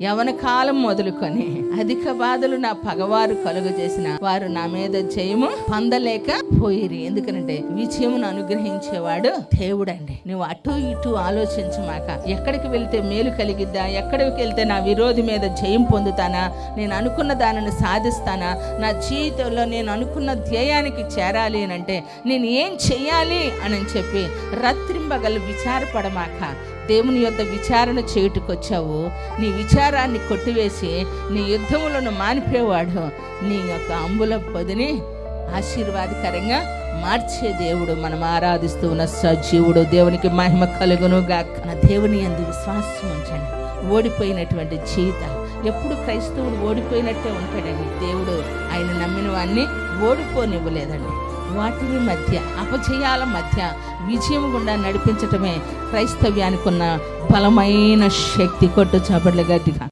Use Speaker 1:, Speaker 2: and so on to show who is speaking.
Speaker 1: యవన కాలం మొదలుకొని అధిక బాధలు నా పగవారు కలుగ చేసిన వారు నా మీద జయము పొందలేక పోయిరి. ఎందుకనంటే విజయమును అనుగ్రహించేవాడు దేవుడండి. నువ్వు అటు ఇటు ఆలోచించమాక, ఎక్కడికి వెళ్తే మేలు కలిగిద్దా, ఎక్కడికి వెళ్తే నా విరోధి మీద జయం పొందుతానా, నేను అనుకున్న దానిని సాధిస్తానా, నా జీవితంలో నేను అనుకున్న ధ్యేయానికి చేరాలి అని అంటే నేను ఏం చెయ్యాలి అని చెప్పి రాత్రింబగలు విచారపడమాక, దేవుని యొద్ద విచారణ చేయుటకొచ్చావు. నీ విచారాన్ని కొట్టివేసి నీ యుద్ధములను మానిపోయేవాడు నీ యొక్క అంబుల పొదిని ఆశీర్వాదకరంగా మార్చే దేవుడు. మనం ఆరాధిస్తూ ఉన్న సజీవుడు. దేవునికి మహిమ కలుగును గాక. నా దేవుని యందు విశ్వాసం ఉంచండి. ఓడిపోయినటువంటి జీవితాలు ఎప్పుడు క్రైస్తవుడు ఓడిపోయినట్టే ఉంటాడండి. దేవుడు ఆయన నమ్మిన వాడిని ఓడిపోనివ్వలేదండి. వాటి మధ్య, అపజయాల మధ్య విజయం గుండా నడిపించటమే క్రైస్తవ్యానికి ఉన్న బలమైన శక్తి. కొట్టు చపట్ల గట్టిగా.